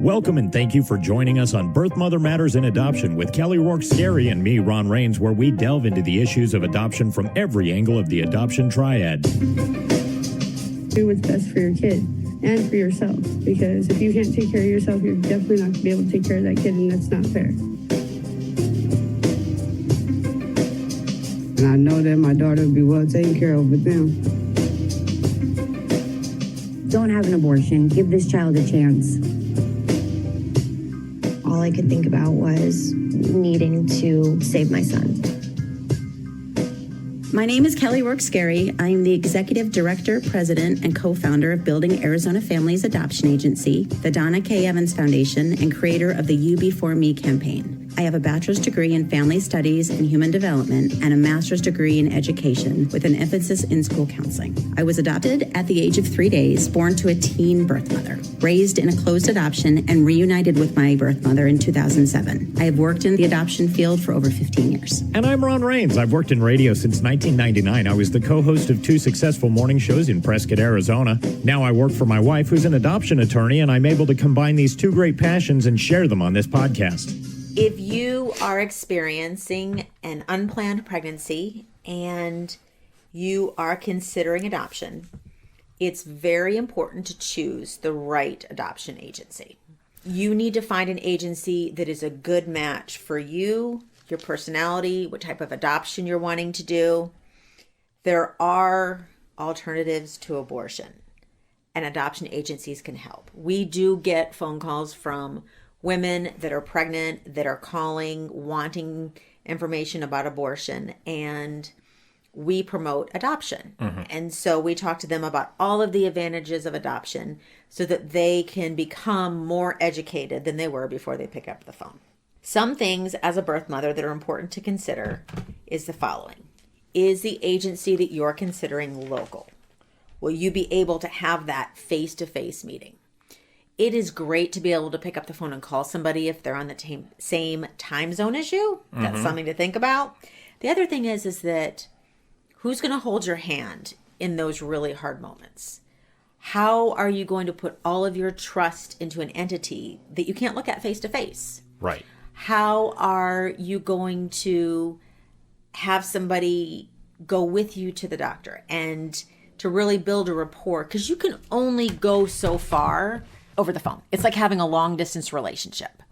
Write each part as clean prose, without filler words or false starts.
Welcome and thank you for joining us on Birth Mother Matters in Adoption with Kelly Rourke-Scary and me, Ron Rains, where we delve into the issues of adoption from every angle of the adoption triad. Do what's best for your kid and for yourself, because if you can't take care of yourself, you're definitely not going to be able to take care of that kid, and that's not fair. And I know that my daughter will be well taken care of with them. Don't have an abortion. Give this child a chance. All I could think about was needing to save my son. My name is Kelly Rourke-Scary. I am the Executive Director, President, and co-founder of Building Arizona Families Adoption Agency, the Donna K. Evans Foundation, and creator of the You Before Me campaign. I have a bachelor's degree in family studies and human development and a master's degree in education with an emphasis in school counseling. I was adopted at the age of 3 days, born to a teen birth mother, raised in a closed adoption, and reunited with my birth mother in 2007. I have worked in the adoption field for over 15 years. And I'm Ron Rains. I've worked in radio since 1999. I was the co-host of 2 successful morning shows in Prescott, Arizona. Now I work for my wife, who's an adoption attorney, and I'm able to combine these 2 great passions and share them on this podcast. If you are experiencing an unplanned pregnancy and you are considering adoption, it's very important to choose the right adoption agency. You need to find an agency that is a good match for you, your personality, what type of adoption you're wanting to do. There are alternatives to abortion, and adoption agencies can help. We do get phone calls from women that are pregnant, that are calling, wanting information about abortion, and we promote adoption. And so we talk to them about all of the advantages of adoption so that they can become more educated than they were before they pick up the phone. Some things as a birth mother that are important to consider is the following. Is the agency that you're considering local? Will you be able to have that face-to-face meeting? It is great to be able to pick up the phone and call somebody if they're on the same time zone as you. That's something to think about. The other thing is that who's going to hold your hand in those really hard moments? How are you going to put all of your trust into an entity that you can't look at face to face? Right. How are you going to have somebody go with you to the doctor and to really build a rapport? Because you can only go so far over the phone. It's like having a long distance relationship.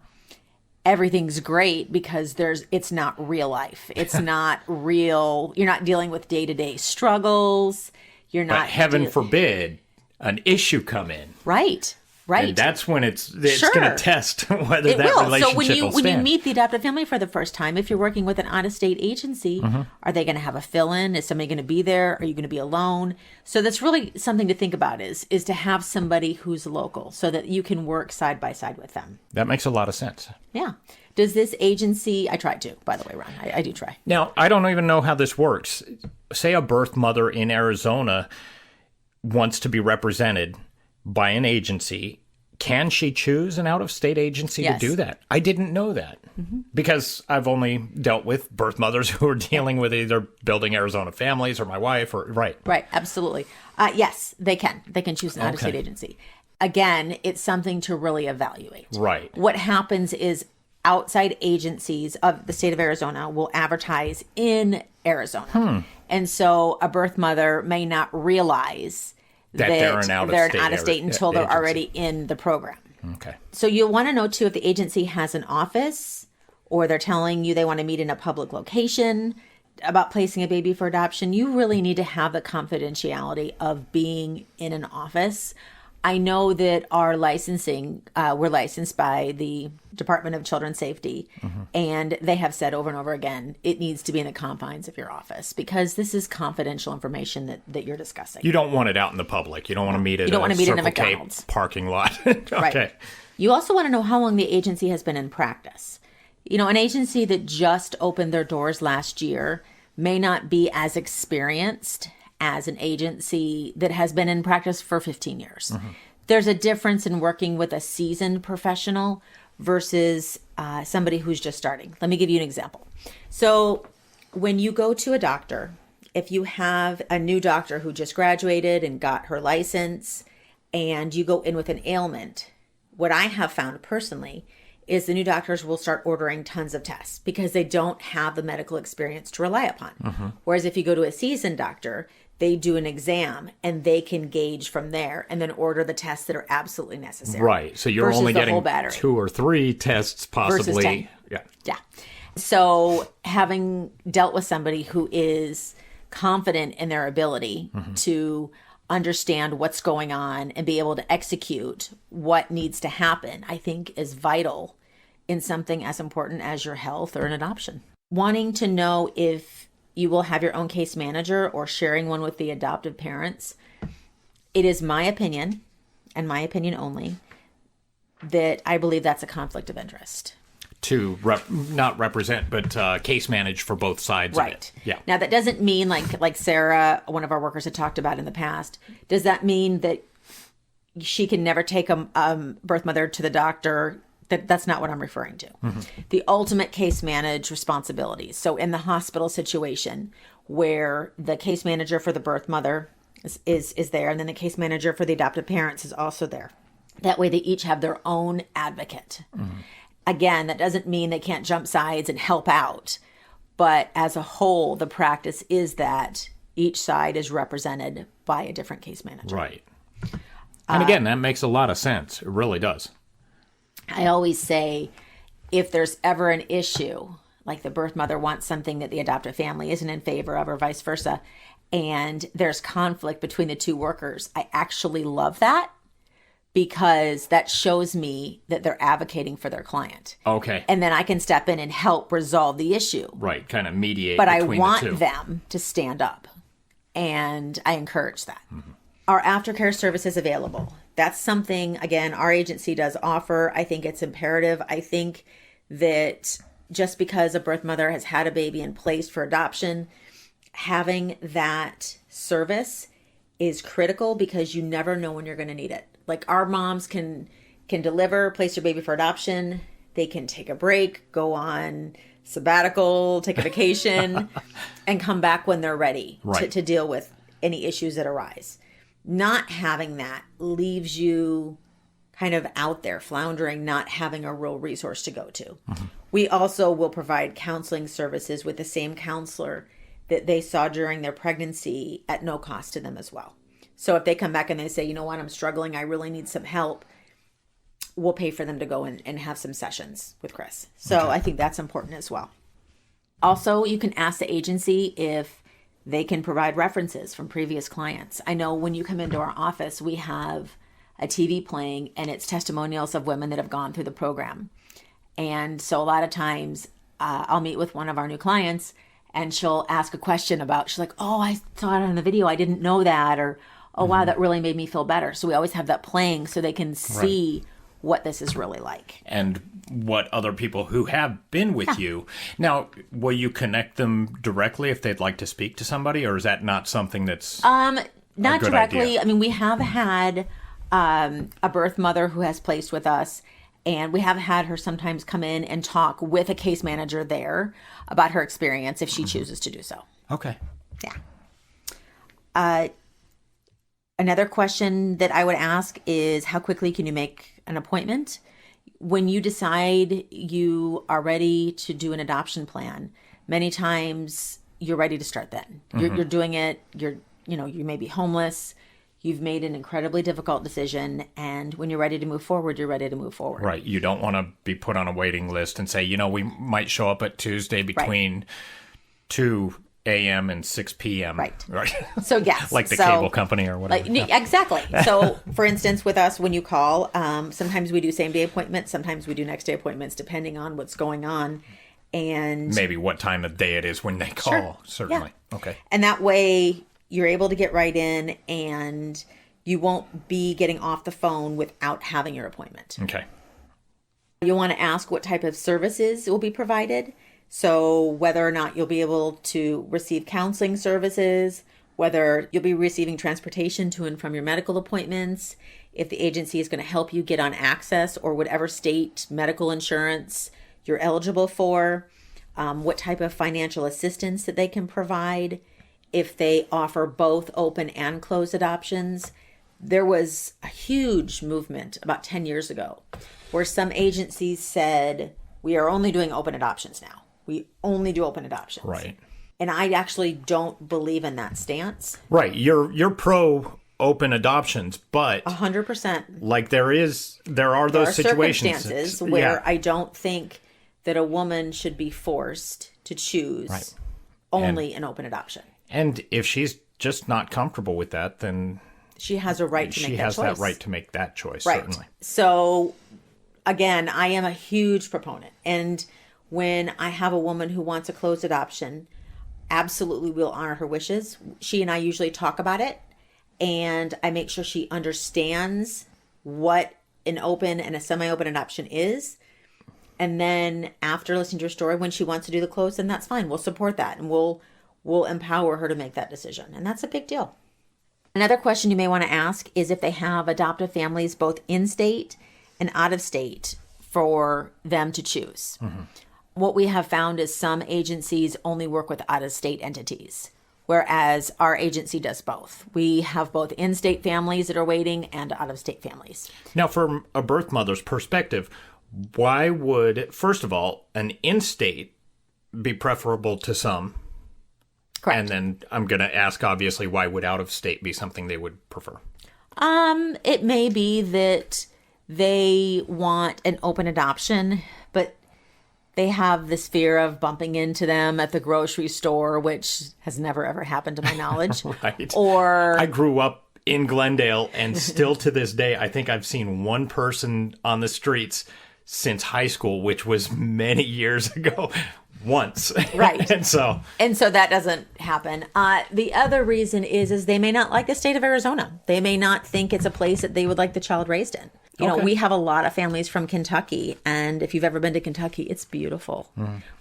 Everything's great because it's not real life. It's not real. You're not dealing with day-to-day struggles. You're not. But heaven forbid an issue come in. Right. Right. And that's when it's Sure. going to test whether It that will. relationship So when you will stand. meet the adoptive family for the first time, if you're working with an out-of-state agency, are they going to have a fill-in? Is somebody going to be there? Are you going to be alone? So that's really something to think about is to have somebody who's local so that you can work side by side with them. That makes a lot of sense. Yeah. Does this agency, I tried to, by the way, Ron, I do try. Now, I don't even know how this works. Say a birth mother in Arizona wants to be represented by an agency. Can she choose an out-of-state agency Yes. to do that? I didn't know that because I've only dealt with birth mothers who are dealing with either Building Arizona Families or my wife or right. Right, absolutely. Yes, they can. They can choose an out-of-state agency. Again, it's something to really evaluate. Right. What happens is outside agencies of the state of Arizona will advertise in Arizona. And so a birth mother may not realize That they're an out-of-state until they're agency. already in the program. Okay. So you'll want to know, too, if the agency has an office or they're telling you they want to meet in a public location about placing a baby for adoption. You really need to have the confidentiality of being in an office. I know that our licensing, we're licensed by the Department of Children's Safety, and they have said over and over again, it needs to be in the confines of your office because this is confidential information that you're discussing. You don't want it out in the public. You don't want to meet at You don't want to meet in a Circle K McDonald's. parking lot. Okay. Right. You also want to know how long the agency has been in practice. You know, an agency that just opened their doors last year may not be as experienced as an agency that has been in practice for 15 years. There's a difference in working with a seasoned professional versus somebody who's just starting. Let me give you an example. So when you go to a doctor, if you have a new doctor who just graduated and got her license and you go in with an ailment, what I have found personally is the new doctors will start ordering tons of tests because they don't have the medical experience to rely upon. Whereas if you go to a seasoned doctor, they do an exam and they can gauge from there and then order the tests that are absolutely necessary. Right. So you're only getting 2 or 3 tests possibly. Versus 10. Yeah. So having dealt with somebody who is confident in their ability to understand what's going on and be able to execute what needs to happen, I think is vital in something as important as your health or an adoption. Wanting to know if you will have your own case manager or sharing one with the adoptive parents, it is my opinion, and my opinion only, that I believe that's a conflict of interest. To not represent, but case manage for both sides of it. Yeah. Now, that doesn't mean, like Sarah, one of our workers, had talked about in the past, does that mean that she can never take a birth mother to the doctor? That's not what I'm referring to. The ultimate case manage responsibilities. So in the hospital situation where the case manager for the birth mother is there, and then the case manager for the adoptive parents is also there. That way they each have their own advocate. Again, that doesn't mean they can't jump sides and help out. But as a whole, the practice is that each side is represented by a different case manager. Right. And again, that makes a lot of sense. It really does. I always say, if there's ever an issue, like the birth mother wants something that the adoptive family isn't in favor of or vice versa, and there's conflict between the two workers, I actually love that because that shows me that they're advocating for their client. Okay. And then I can step in and help resolve the issue. Right, kind of mediate but between the two. But I want them to stand up, and I encourage that. Our aftercare service is available. That's something, again, our agency does offer. I think it's imperative. I think that just because a birth mother has had a baby and placed for adoption, having that service is critical because you never know when you're going to need it. Like our moms can deliver, place your baby for adoption. They can take a break, go on sabbatical, take a vacation, and come back when they're ready to deal with any issues that arise. Not having that leaves you kind of out there floundering, not having a real resource to go to. We also will provide counseling services with the same counselor that they saw during their pregnancy at no cost to them as well. So if they come back and they say, you know what, I'm struggling, I really need some help, we'll pay for them to go and have some sessions with Chris. So I think that's important as well. Also, you can ask the agency if they can provide references from previous clients. I know when you come into our office, we have a TV playing and it's testimonials of women that have gone through the program. And so a lot of times I'll meet with one of our new clients and she'll ask a question about, she's like, oh, I saw it on the video, I didn't know that, or oh, wow, that really made me feel better. So we always have that playing so they can see what this is really like. And what other people who have been with you. Now, will you connect them directly if they'd like to speak to somebody, or is that not something that's not directly. Idea? I mean, we have had a birth mother who has placed with us, and we have had her sometimes come in and talk with a case manager there about her experience if she chooses to do so. Okay. Yeah. Another question that I would ask is, how quickly can you make an appointment? When you decide you are ready to do an adoption plan, many times you're ready to start then. You're doing it. You may be homeless. You've made an incredibly difficult decision. And when you're ready to move forward, you're ready to move forward. Right. You don't want to be put on a waiting list and say, we might show up at Tuesday between 2 a.m. and 6 p.m. Right. So yes. Like the cable company or whatever. Exactly. So for instance, with us, when you call, sometimes we do same day appointments. Sometimes we do next day appointments, depending on what's going on. And maybe what time of day it is when they call. Certainly. Yeah. Okay. And that way you're able to get right in and you won't be getting off the phone without having your appointment. Okay. You'll want to ask what type of services will be provided. So whether or not you'll be able to receive counseling services, whether you'll be receiving transportation to and from your medical appointments, if the agency is going to help you get on access or whatever state medical insurance you're eligible for, what type of financial assistance that they can provide, if they offer both open and closed adoptions. there was a huge movement about 10 years ago where some agencies said, we are only doing open adoptions now. We only do open adoptions. Right. And I actually don't believe in that stance. Right. You're pro open adoptions, but 100%. like there are those circumstances where yeah. I don't think that a woman should be forced to choose only an open adoption. And if she's just not comfortable with that, then she has a right to make that choice. She has that right to make that choice, right. Certainly. So, again, I am a huge proponent. And when I have a woman who wants a closed adoption, absolutely we'll honor her wishes. She and I usually talk about it, and I make sure she understands what an open and a semi-open adoption is. And then after listening to her story, when she wants to do the closed, then that's fine. We'll support that, and we'll empower her to make that decision. And that's a big deal. Another question you may want to ask is if they have adoptive families both in state and out of state for them to choose. Mm-hmm. What we have found is some agencies only work with out of state entities, whereas our agency does both. We have both in state families that are waiting and out of state families. Now, from a birth mother's perspective, why would, first of all, an in state be preferable to some? Correct. And then I'm going to ask, obviously, why would out of state be something they would prefer? It may be that they want an open adoption, but they have this fear of bumping into them at the grocery store, which has never, ever happened to my knowledge. Right. Or I grew up in Glendale, and still to this day, I think I've seen one person on the streets since high school, which was many years ago. Once. Right. and so that doesn't happen. The other reason is they may not like the state of Arizona. They may not think it's a place that they would like the child raised in. You know, we have a lot of families from Kentucky, and if you've ever been to Kentucky, it's beautiful.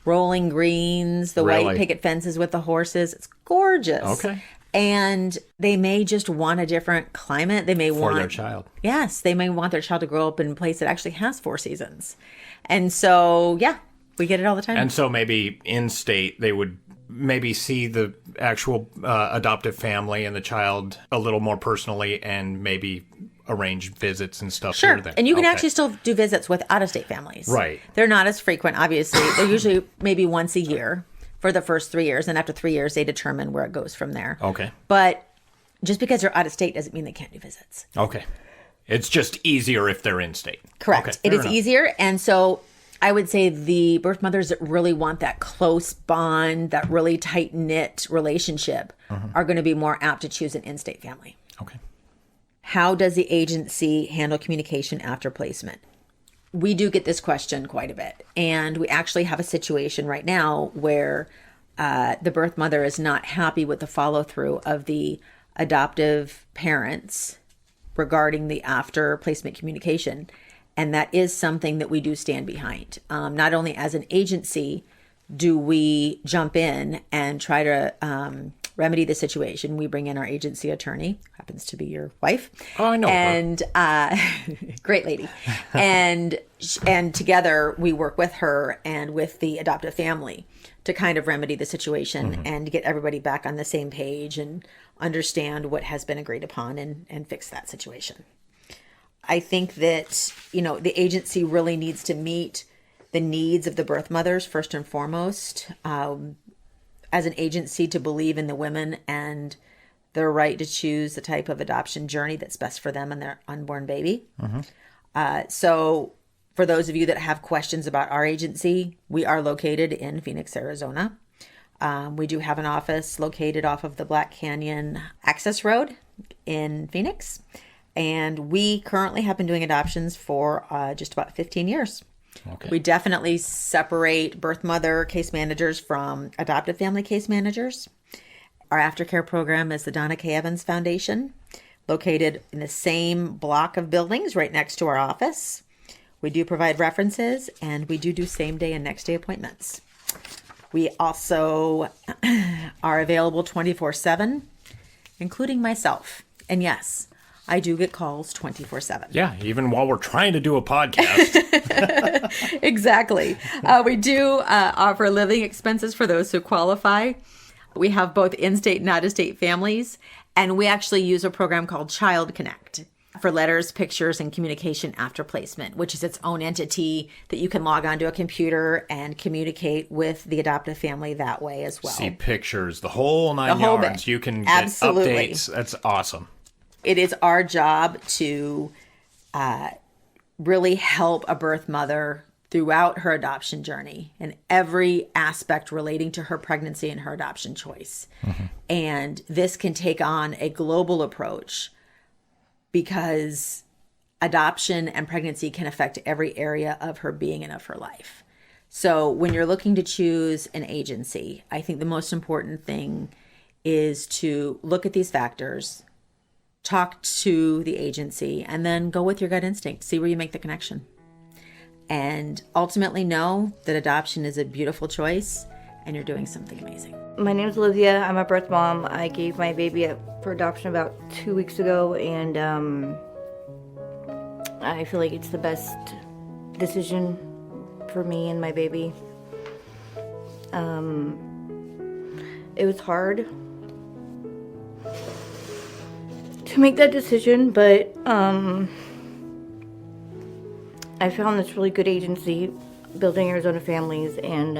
Rolling greens, the white picket fences with the horses. It's gorgeous. Okay. And they may just want a different climate. They may want their child. Yes, they may want their child to grow up in a place that actually has 4 seasons. And so, yeah. We get it all the time. And so maybe in state, they would maybe see the actual adoptive family and the child a little more personally and maybe arrange visits and stuff. Sure. Here there. And you can actually still do visits with out-of-state families. Right. They're not as frequent, obviously. They're usually maybe once a year for the first 3 years. And after 3 years, they determine where it goes from there. Okay. But just because they're out-of-state doesn't mean they can't do visits. Okay. It's just easier if they're in state. Correct. Okay, it is enough. easier. And so I would say the birth mothers that really want that close bond, that really tight-knit relationship are going to be more apt to choose an in-state family. Okay. How does the agency handle communication after placement? We do get this question quite a bit. And we actually have a situation right now where the birth mother is not happy with the follow-through of the adoptive parents regarding the after placement communication. And that is something that we do stand behind. Not only as an agency do we jump in and try to remedy the situation. We bring in our agency attorney, happens to be your wife. Oh, I know. And great lady. and together we work with her and with the adoptive family to kind of remedy the situation and get everybody back on the same page and understand what has been agreed upon and fix that situation. I think that, the agency really needs to meet the needs of the birth mothers first and foremost, as an agency to believe in the women and their right to choose the type of adoption journey that's best for them and their unborn baby. So for those of you that have questions about our agency, we are located in Phoenix, Arizona. We do have an office located off of the Black Canyon Access Road in Phoenix. And we currently have been doing adoptions for just about 15 years. Okay. We definitely separate birth mother case managers from adoptive family case managers. Our aftercare program is the Donna K. Evans Foundation, located in the same block of buildings right next to our office. We do provide references, and we do same day and next day appointments. We also are available 24/7, including myself. And yes, I do get calls 24/7. Yeah, even while we're trying to do a podcast. Exactly. We do offer living expenses for those who qualify. We have both in-state and out-of-state families. And we actually use a program called Child Connect for letters, pictures, and communication after placement, which is its own entity that you can log onto a computer and communicate with the adoptive family that way as well. See pictures, the whole nine The whole yards. bit. You can Absolutely. get updates. That's awesome. It is our job to really help a birth mother throughout her adoption journey and every aspect relating to her pregnancy and her adoption choice. And this can take on a global approach because adoption and pregnancy can affect every area of her being and of her life. So when you're looking to choose an agency, I think the most important thing is to look at these factors, talk to the agency, and then go with your gut instinct, see where you make the connection. And ultimately know that adoption is a beautiful choice and you're doing something amazing. My name is Olivia. I'm a birth mom. I gave my baby up for adoption about 2 weeks ago, and I feel like it's the best decision for me and my baby. It was hard to make that decision, but I found this really good agency, Building Arizona Families, and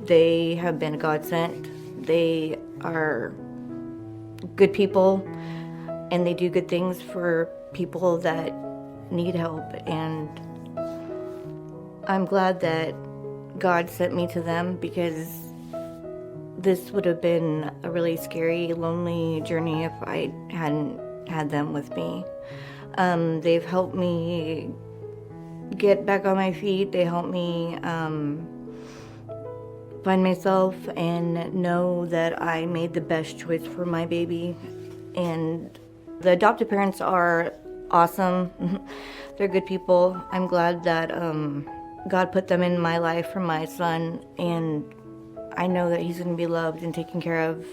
they have been a godsend. They are good people, and they do good things for people that need help, and I'm glad that God sent me to them, because this would have been a really scary, lonely journey if I hadn't had them with me. They've helped me get back on my feet. They help me find myself and know that I made the best choice for my baby. And the adoptive parents are awesome. They're good people. I'm glad that God put them in my life for my son, and I know that he's going to be loved and taken care of,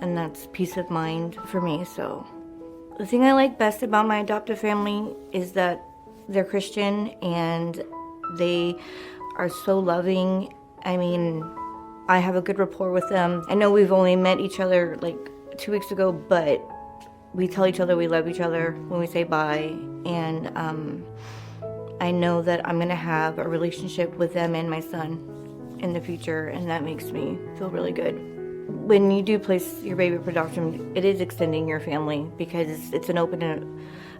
and that's peace of mind for me. So the thing I like best about my adoptive family is that they're Christian and they are so loving. I mean, I have a good rapport with them. I know we've only met each other like 2 weeks ago, but we tell each other we love each other when we say bye. And I know that I'm gonna have a relationship with them and my son in the future, and that makes me feel really good. When you do place your baby for adoption, it is extending your family, because it's an open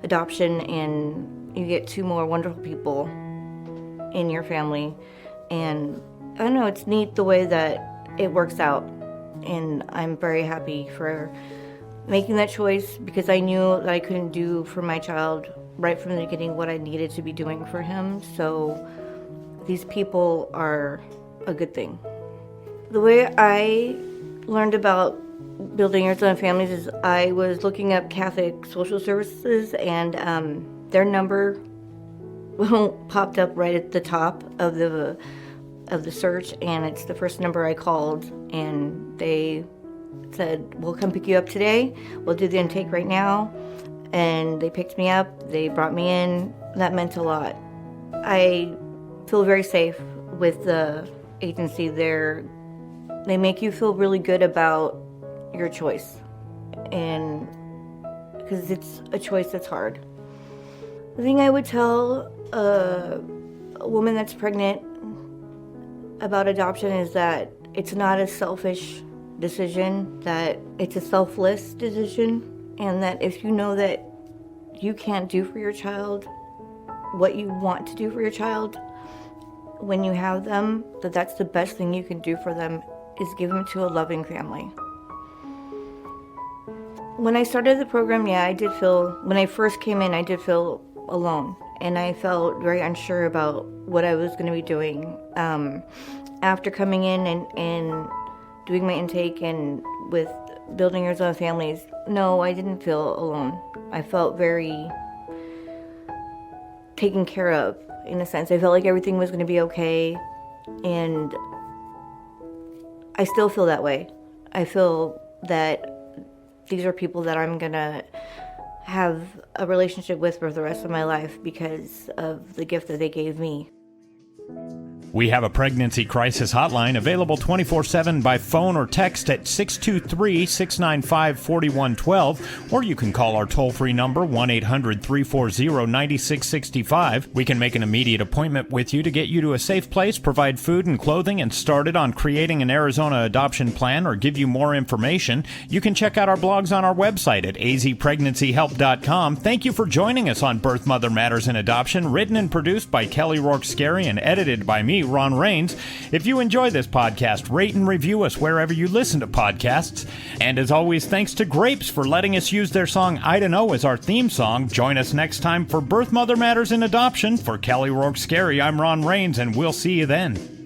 adoption and you get 2 more wonderful people in your family. And I don't know, it's neat the way that it works out, and I'm very happy for making that choice, because I knew that I couldn't do for my child right from the beginning what I needed to be doing for him. So these people are a good thing. The way I learned about Building Arizona Families is I was looking up Catholic social services, and their number popped up right at the top of the search, and it's the first number I called, and they said, "We'll come pick you up today. We'll do the intake right now." And they picked me up. They brought me in. That meant a lot. I feel very safe with the agency. They make you feel really good about your choice, and because it's a choice that's hard. The thing I would tell a woman that's pregnant about adoption is that it's not a selfish decision, that it's a selfless decision, and that if you know that you can't do for your child what you want to do for your child when you have them, that's the best thing you can do for them, is give them to a loving family. When I started the program, when I first came in, I did feel alone, and I felt very unsure about what I was going to be doing. After coming in and doing my intake and with Building Arizona Families, no, I didn't feel alone. I felt very taken care of, in a sense. I felt like everything was going to be okay, and I still feel that way. I feel that these are people that I'm going to have a relationship with for the rest of my life because of the gift that they gave me. We have a pregnancy crisis hotline available 24/7 by phone or text at 623-695-4112, or you can call our toll-free number 1-800-340-9665. We can make an immediate appointment with you to get you to a safe place, provide food and clothing, and started on creating an Arizona adoption plan or give you more information. You can check out our blogs on our website at azpregnancyhelp.com. Thank you for joining us on Birth Mother Matters in Adoption, written and produced by Kelly Rourke Scary and edited by me, Ron Rains. If you enjoy this podcast, rate and review us wherever you listen to podcasts. And as always, thanks to Grapes for letting us use their song I Don't Know as our theme song. Join us next time for Birth Mother Matters in Adoption. For Kelly Rourke Scary, I'm Ron Rains, and we'll see you then.